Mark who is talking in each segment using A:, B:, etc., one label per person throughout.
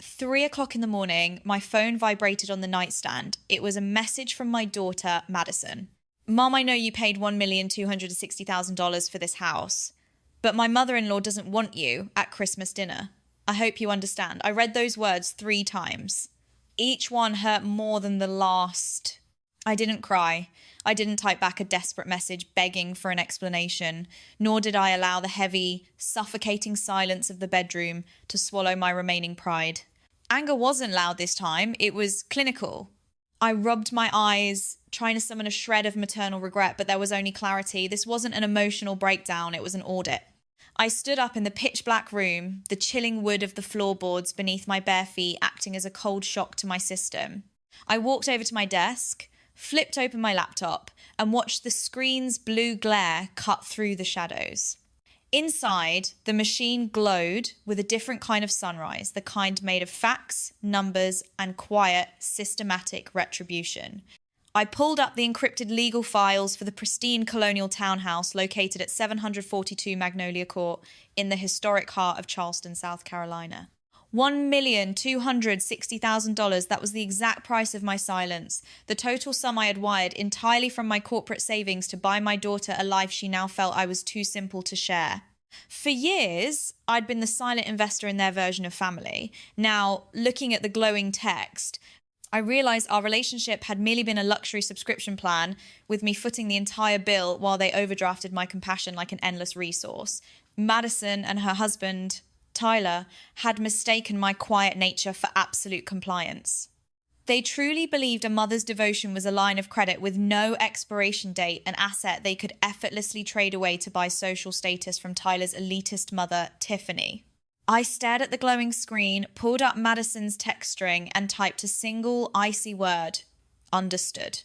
A: 3 o'clock in the morning, my phone vibrated on the nightstand. It was a message from my daughter, Madison. Mom, I know you paid $1,260,000 for this house, but my mother-in-law doesn't want you at Christmas dinner. I hope you understand. I read those words 3 times. Each one hurt more than the last. I didn't cry. I didn't type back a desperate message begging for an explanation, nor did I allow the heavy, suffocating silence of the bedroom to swallow my remaining pride. Anger wasn't loud this time. It was clinical. I rubbed my eyes, trying to summon a shred of maternal regret, but there was only clarity. This wasn't an emotional breakdown. It was an audit. I stood up in the pitch black room, the chilling wood of the floorboards beneath my bare feet acting as a cold shock to my system. I walked over to my desk, flipped open my laptop, and watched the screen's blue glare cut through the shadows. Inside, the machine glowed with a different kind of sunrise, the kind made of facts, numbers, and quiet, systematic retribution. I pulled up the encrypted legal files for the pristine colonial townhouse located at 742 Magnolia Court in the historic heart of Charleston, South Carolina. $1,260,000, that was the exact price of my silence, the total sum I had wired entirely from my corporate savings to buy my daughter a life she now felt I was too simple to share. For years, I'd been the silent investor in their version of family. Now, looking at the glowing text, I realised our relationship had merely been a luxury subscription plan, with me footing the entire bill while they overdrafted my compassion like an endless resource. Madison and her husband, Tyler, had mistaken my quiet nature for absolute compliance. They truly believed a mother's devotion was a line of credit with no expiration date, an asset they could effortlessly trade away to buy social status from Tyler's elitist mother, Tiffany. I stared at the glowing screen, pulled up Madison's text string, and typed a single icy word: understood.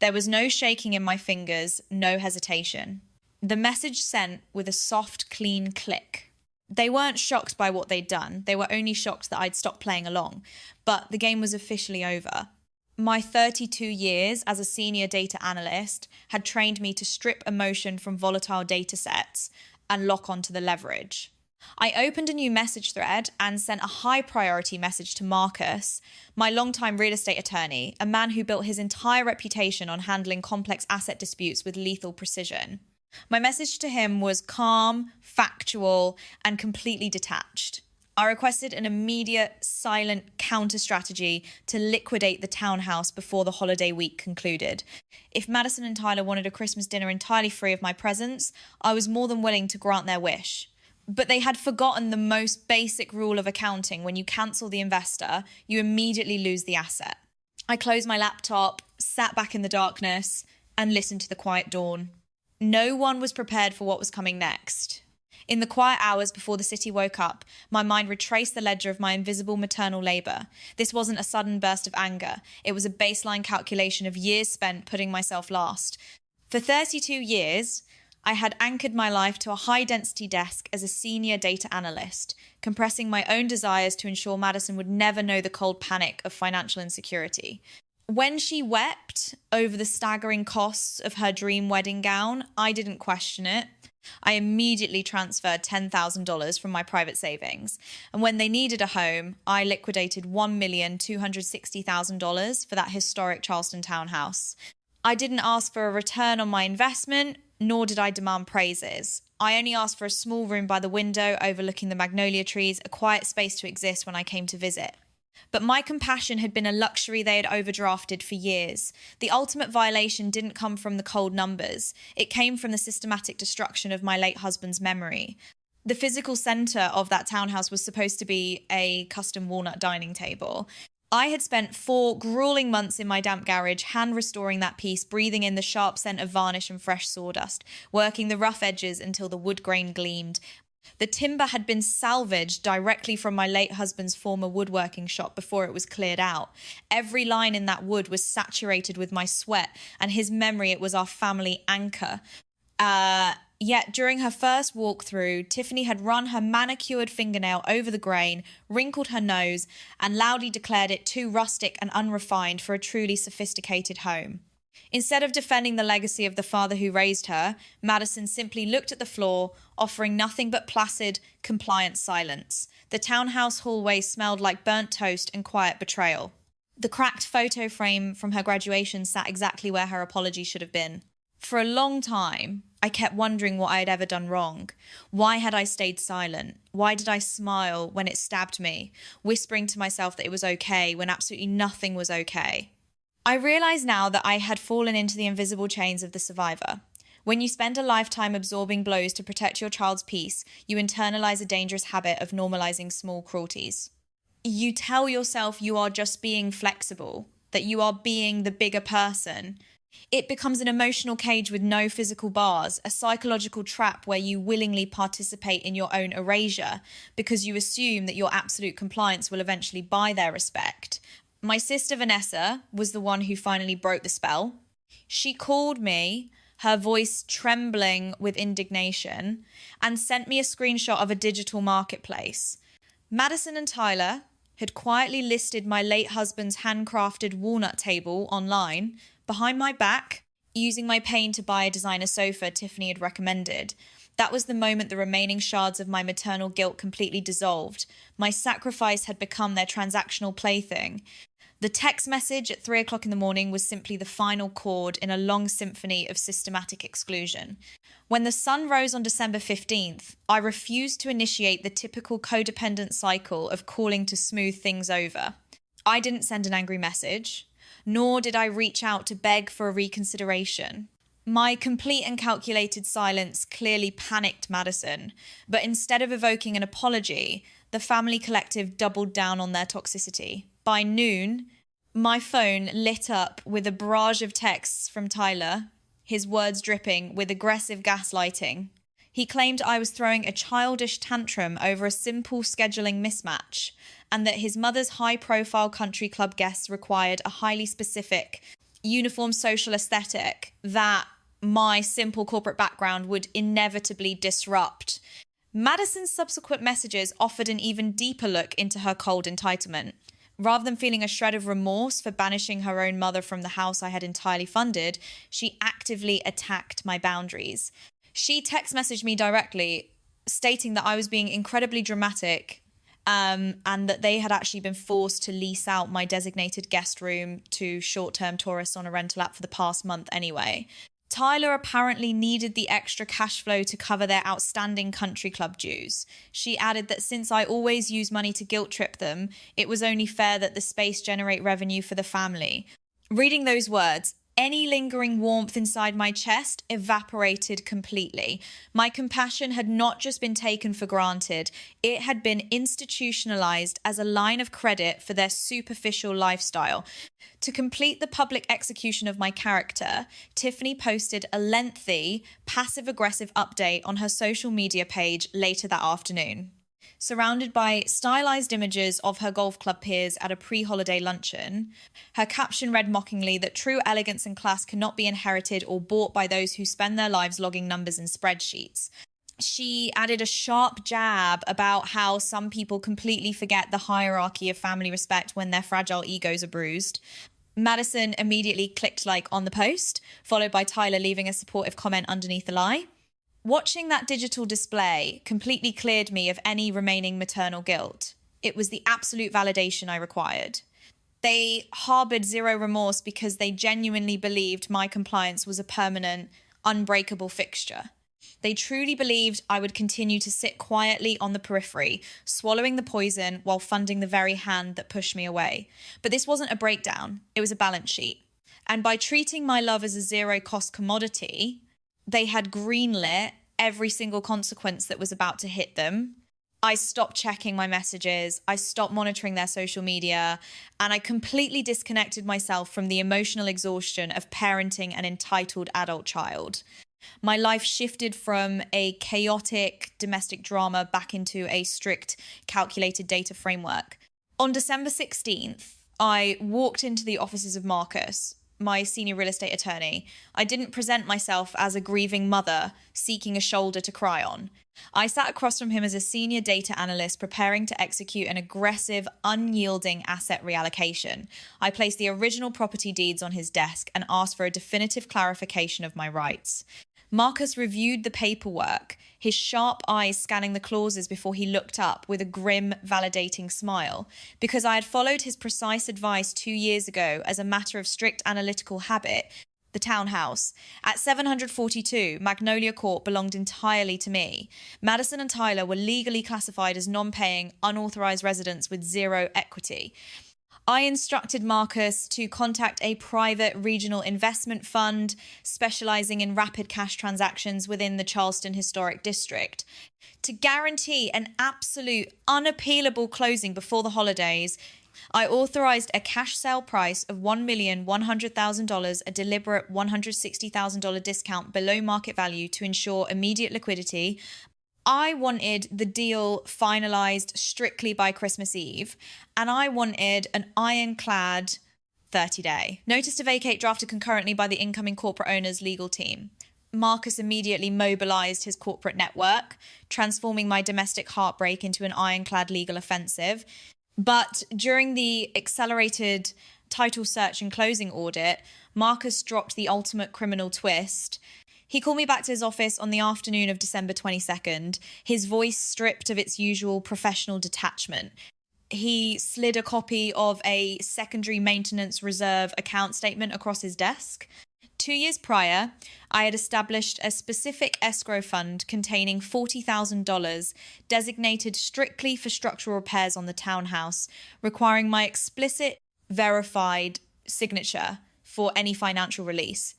A: There was no shaking in my fingers, no hesitation. The message sent with a soft, clean click. They weren't shocked by what they'd done. They were only shocked that I'd stopped playing along. But the game was officially over. My 32 years as a senior data analyst had trained me to strip emotion from volatile data sets and lock onto the leverage. I opened a new message thread and sent a high priority message to Marcus, my longtime real estate attorney, a man who built his entire reputation on handling complex asset disputes with lethal precision. My message to him was calm, factual, and completely detached. I requested an immediate, silent counter-strategy to liquidate the townhouse before the holiday week concluded. If Madison and Tyler wanted a Christmas dinner entirely free of my presence, I was more than willing to grant their wish. But they had forgotten the most basic rule of accounting. When you cancel the investor, you immediately lose the asset. I closed my laptop, sat back in the darkness, and listened to the quiet dawn. No one was prepared for what was coming next. In the quiet hours before the city woke up, my mind retraced the ledger of my invisible maternal labour. This wasn't a sudden burst of anger. It was a baseline calculation of years spent putting myself last. For 32 years, I had anchored my life to a high-density desk as a senior data analyst, compressing my own desires to ensure Madison would never know the cold panic of financial insecurity. When she wept over the staggering costs of her dream wedding gown, I didn't question it. I immediately transferred $10,000 from my private savings. And when they needed a home, I liquidated $1,260,000 for that historic Charleston townhouse. I didn't ask for a return on my investment, nor did I demand praises. I only asked for a small room by the window overlooking the magnolia trees, a quiet space to exist when I came to visit. But my compassion had been a luxury they had overdrafted for years. The ultimate violation didn't come from the cold numbers. It came from the systematic destruction of my late husband's memory. The physical centre of that townhouse was supposed to be a custom walnut dining table. I had spent 4 grueling months in my damp garage, hand restoring that piece, breathing in the sharp scent of varnish and fresh sawdust, working the rough edges until the wood grain gleamed. The timber had been salvaged directly from my late husband's former woodworking shop before it was cleared out. Every line in that wood was saturated with my sweat, and his memory, it was our family anchor. Yet during her first walkthrough, Tiffany had run her manicured fingernail over the grain, wrinkled her nose, and loudly declared it too rustic and unrefined for a truly sophisticated home. Instead of defending the legacy of the father who raised her, Madison simply looked at the floor, offering nothing but placid, compliant silence. The townhouse hallway smelled like burnt toast and quiet betrayal. The cracked photo frame from her graduation sat exactly where her apology should have been. For a long time, I kept wondering what I had ever done wrong. Why had I stayed silent? Why did I smile when it stabbed me, whispering to myself that it was okay when absolutely nothing was okay? I realise now that I had fallen into the invisible chains of the survivor. When you spend a lifetime absorbing blows to protect your child's peace, you internalise a dangerous habit of normalising small cruelties. You tell yourself you are just being flexible, that you are being the bigger person. It becomes an emotional cage with no physical bars, a psychological trap where you willingly participate in your own erasure because you assume that your absolute compliance will eventually buy their respect. My sister Vanessa was the one who finally broke the spell. She called me, her voice trembling with indignation, and sent me a screenshot of a digital marketplace. Madison and Tyler had quietly listed my late husband's handcrafted walnut table online behind my back, using my pain to buy a designer sofa Tiffany had recommended. That was the moment the remaining shards of my maternal guilt completely dissolved. My sacrifice had become their transactional plaything. The text message at 3 o'clock in the morning was simply the final chord in a long symphony of systematic exclusion. When the sun rose on December 15th, I refused to initiate the typical codependent cycle of calling to smooth things over. I didn't send an angry message, nor did I reach out to beg for a reconsideration. My complete and calculated silence clearly panicked Madison, but instead of evoking an apology, the family collective doubled down on their toxicity. By noon, my phone lit up with a barrage of texts from Tyler, his words dripping with aggressive gaslighting. He claimed I was throwing a childish tantrum over a simple scheduling mismatch, and that his mother's high-profile country club guests required a highly specific, uniform social aesthetic that my simple corporate background would inevitably disrupt. Madison's subsequent messages offered an even deeper look into her cold entitlement. Rather than feeling a shred of remorse for banishing her own mother from the house I had entirely funded, she actively attacked my boundaries. She text messaged me directly, stating that I was being incredibly dramatic, and that they had actually been forced to lease out my designated guest room to short-term tourists on a rental app for the past month anyway. Tyler apparently needed the extra cash flow to cover their outstanding country club dues. She added that since I always use money to guilt trip them, it was only fair that the space generate revenue for the family. Reading those words, any lingering warmth inside my chest evaporated completely. My compassion had not just been taken for granted, it had been institutionalized as a line of credit for their superficial lifestyle. To complete the public execution of my character, Tiffany posted a lengthy, passive-aggressive update on her social media page later that afternoon. Surrounded by stylized images of her golf club peers at a pre-holiday luncheon, her caption read mockingly that true elegance and class cannot be inherited or bought by those who spend their lives logging numbers in spreadsheets. She added a sharp jab about how some people completely forget the hierarchy of family respect when their fragile egos are bruised. Madison immediately clicked like on the post, followed by Tyler leaving a supportive comment underneath the lie. Watching that digital display completely cleared me of any remaining maternal guilt. It was the absolute validation I required. They harbored zero remorse because they genuinely believed my compliance was a permanent, unbreakable fixture. They truly believed I would continue to sit quietly on the periphery, swallowing the poison while funding the very hand that pushed me away. But this wasn't a breakdown, it was a balance sheet. And by treating my love as a zero-cost commodity, they had greenlit every single consequence that was about to hit them. I stopped checking my messages, I stopped monitoring their social media, and I completely disconnected myself from the emotional exhaustion of parenting an entitled adult child. My life shifted from a chaotic domestic drama back into a strict, calculated data framework. On December 16th, I walked into the offices of Marcus, my senior real estate attorney. I didn't present myself as a grieving mother seeking a shoulder to cry on. I sat across from him as a senior data analyst preparing to execute an aggressive, unyielding asset reallocation. I placed the original property deeds on his desk and asked for a definitive clarification of my rights. Marcus reviewed the paperwork, his sharp eyes scanning the clauses before he looked up with a grim, validating smile. Because I had followed his precise advice 2 years ago as a matter of strict analytical habit, the townhouse at 742 Magnolia Court belonged entirely to me. Madison and Tyler were legally classified as non-paying, unauthorized residents with zero equity. I instructed Marcus to contact a private regional investment fund specializing in rapid cash transactions within the Charleston Historic District. To guarantee an absolute, unappealable closing before the holidays, I authorized a cash sale price of $1,100,000, a deliberate $160,000 discount below market value to ensure immediate liquidity. I wanted the deal finalized strictly by Christmas Eve, and I wanted an ironclad 30-day notice to vacate drafted concurrently by the incoming corporate owner's legal team. Marcus immediately mobilized his corporate network, transforming my domestic heartbreak into an ironclad legal offensive. But during the accelerated title search and closing audit, Marcus dropped the ultimate criminal twist. He called me back to his office on the afternoon of December 22nd, his voice stripped of its usual professional detachment. He slid a copy of a secondary maintenance reserve account statement across his desk. 2 years prior, I had established a specific escrow fund containing $40,000 designated strictly for structural repairs on the townhouse, requiring my explicit, verified signature for any financial release.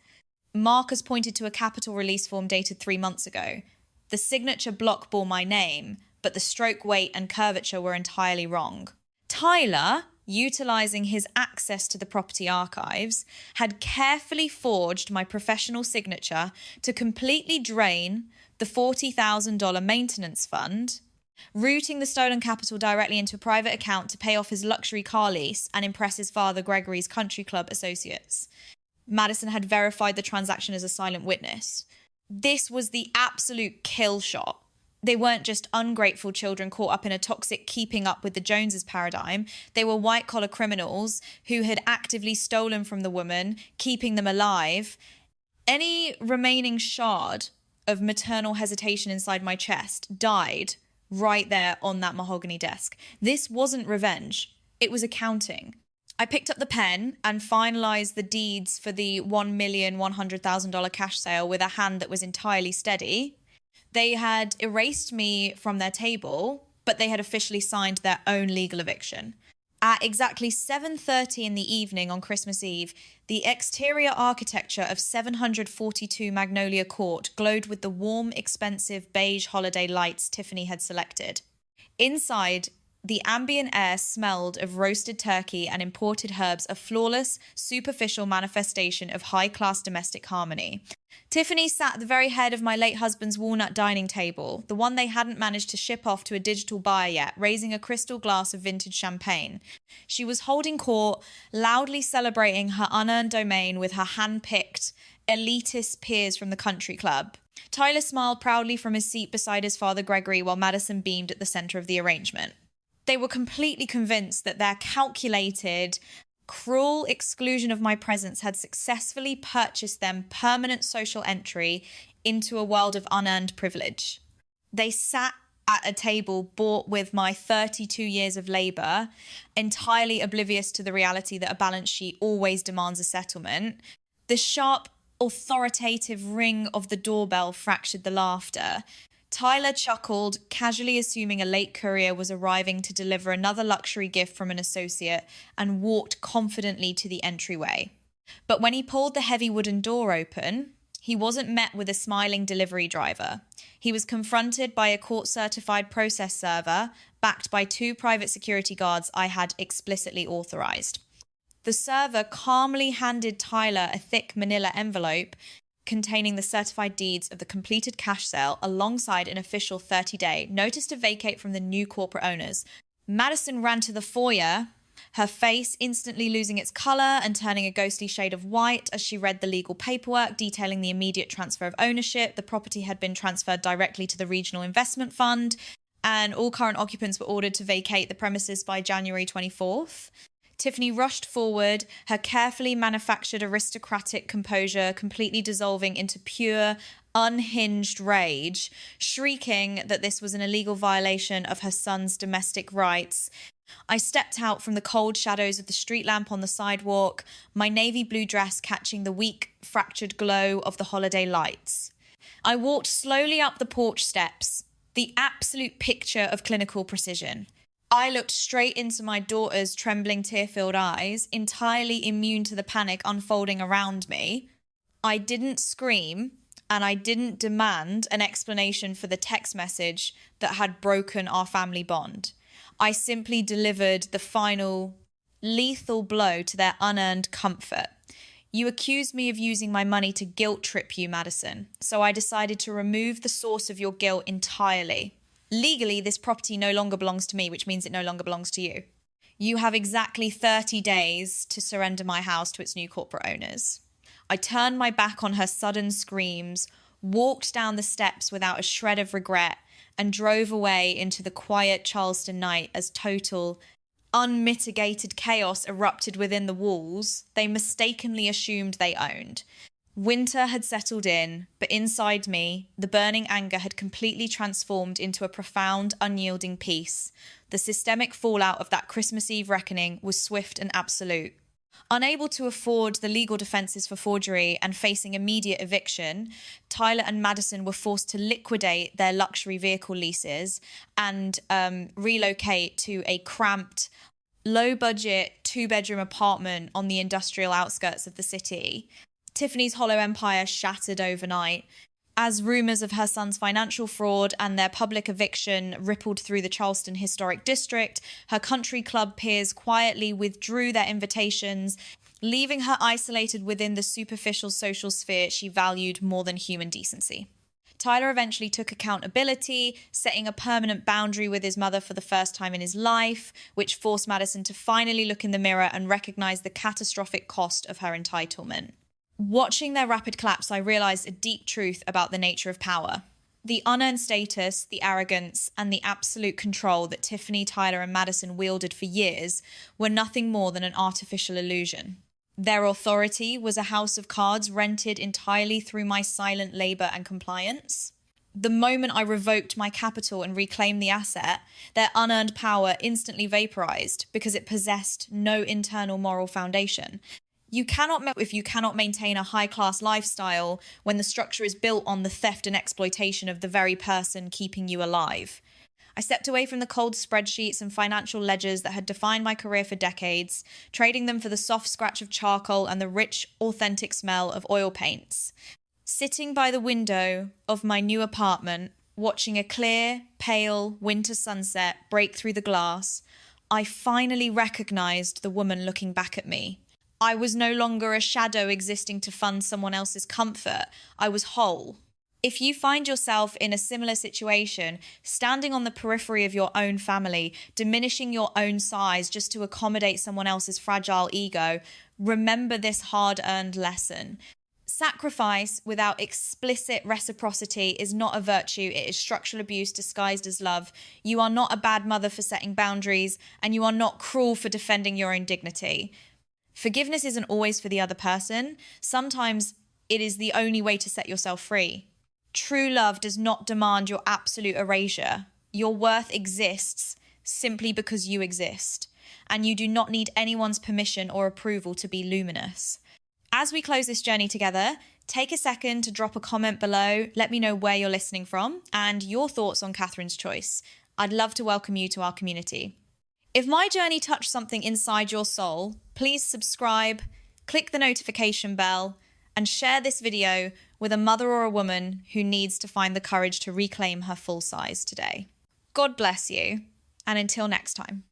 A: Marcus pointed to a capital release form dated 3 months ago. The signature block bore my name, but the stroke weight and curvature were entirely wrong. Tyler, utilizing his access to the property archives, had carefully forged my professional signature to completely drain the $40,000 maintenance fund, routing the stolen capital directly into a private account to pay off his luxury car lease and impress his father Gregory's country club associates. Madison had verified the transaction as a silent witness. This was the absolute kill shot. They weren't just ungrateful children caught up in a toxic keeping up with the Joneses paradigm. They were white-collar criminals who had actively stolen from the woman, keeping them alive. Any remaining shard of maternal hesitation inside my chest died right there on that mahogany desk. This wasn't revenge. It was accounting. I picked up the pen and finalized the deeds for the $1,100,000 cash sale with a hand that was entirely steady. They had erased me from their table, but they had officially signed their own legal eviction. At exactly 7:30 in the evening on Christmas Eve, the exterior architecture of 742 Magnolia Court glowed with the warm, expensive beige holiday lights Tiffany had selected. Inside, the ambient air smelled of roasted turkey and imported herbs, a flawless, superficial manifestation of high-class domestic harmony. Tiffany sat at the very head of my late husband's walnut dining table, the one they hadn't managed to ship off to a digital buyer yet, raising a crystal glass of vintage champagne. She was holding court, loudly celebrating her unearned domain with her hand-picked, elitist peers from the country club. Tyler smiled proudly from his seat beside his father Gregory while Madison beamed at the center of the arrangement. They were completely convinced that their calculated, cruel exclusion of my presence had successfully purchased them permanent social entry into a world of unearned privilege. They sat at a table bought with my 32 years of labor, entirely oblivious to the reality that a balance sheet always demands a settlement. The sharp, authoritative ring of the doorbell fractured the laughter. Tyler chuckled, casually assuming a late courier was arriving to deliver another luxury gift from an associate, and walked confidently to the entryway. But when he pulled the heavy wooden door open, he wasn't met with a smiling delivery driver. He was confronted by a court-certified process server, backed by 2 private security guards I had explicitly authorized. The server calmly handed Tyler a thick manila envelope containing the certified deeds of the completed cash sale alongside an official 30-day notice to vacate from the new corporate owners. Madison ran to the foyer, her face instantly losing its colour and turning a ghostly shade of white as she read the legal paperwork detailing the immediate transfer of ownership. The property had been transferred directly to the Regional Investment Fund, and all current occupants were ordered to vacate the premises by January 24th. Tiffany rushed forward, her carefully manufactured aristocratic composure completely dissolving into pure, unhinged rage, shrieking that this was an illegal violation of her son's domestic rights. I stepped out from the cold shadows of the street lamp on the sidewalk, my navy blue dress catching the weak, fractured glow of the holiday lights. I walked slowly up the porch steps, the absolute picture of clinical precision. I looked straight into my daughter's trembling, tear-filled eyes, entirely immune to the panic unfolding around me. I didn't scream, and I didn't demand an explanation for the text message that had broken our family bond. I simply delivered the final lethal blow to their unearned comfort. You accused me of using my money to guilt trip you, Madison, so I decided to remove the source of your guilt entirely. Legally, this property no longer belongs to me, which means it no longer belongs to you. You have exactly 30 days to surrender my house to its new corporate owners. I turned my back on her sudden screams, walked down the steps without a shred of regret, and drove away into the quiet Charleston night as total, unmitigated chaos erupted within the walls they mistakenly assumed they owned. Winter had settled in, but inside me, the burning anger had completely transformed into a profound, unyielding peace. The systemic fallout of that Christmas Eve reckoning was swift and absolute. Unable to afford the legal defences for forgery and facing immediate eviction, Tyler and Madison were forced to liquidate their luxury vehicle leases and relocate to a cramped, low-budget, two-bedroom apartment on the industrial outskirts of the city. Tiffany's hollow empire shattered overnight. As rumours of her son's financial fraud and their public eviction rippled through the Charleston Historic District, her country club peers quietly withdrew their invitations, leaving her isolated within the superficial social sphere she valued more than human decency. Tyler eventually took accountability, setting a permanent boundary with his mother for the first time in his life, which forced Madison to finally look in the mirror and recognise the catastrophic cost of her entitlement. Watching their rapid collapse, I realised a deep truth about the nature of power. The unearned status, the arrogance, and the absolute control that Tiffany, Tyler, and Madison wielded for years were nothing more than an artificial illusion. Their authority was a house of cards rented entirely through my silent labour and compliance. The moment I revoked my capital and reclaimed the asset, their unearned power instantly vaporised because it possessed no internal moral foundation. If you cannot maintain a high-class lifestyle when the structure is built on the theft and exploitation of the very person keeping you alive. I stepped away from the cold spreadsheets and financial ledgers that had defined my career for decades, trading them for the soft scratch of charcoal and the rich, authentic smell of oil paints. Sitting by the window of my new apartment, watching a clear, pale winter sunset break through the glass, I finally recognised the woman looking back at me. I was no longer a shadow existing to fund someone else's comfort. I was whole. If you find yourself in a similar situation, standing on the periphery of your own family, diminishing your own size just to accommodate someone else's fragile ego, remember this hard-earned lesson. Sacrifice without explicit reciprocity is not a virtue. It is structural abuse disguised as love. You are not a bad mother for setting boundaries, and you are not cruel for defending your own dignity. Forgiveness isn't always for the other person. Sometimes it is the only way to set yourself free. True love does not demand your absolute erasure. Your worth exists simply because you exist, and you do not need anyone's permission or approval to be luminous. As we close this journey together, take a second to drop a comment below. Let me know where you're listening from and your thoughts on Catherine's choice. I'd love to welcome you to our community. If my journey touched something inside your soul, please subscribe, click the notification bell, and share this video with a mother or a woman who needs to find the courage to reclaim her full size today. God bless you, and until next time.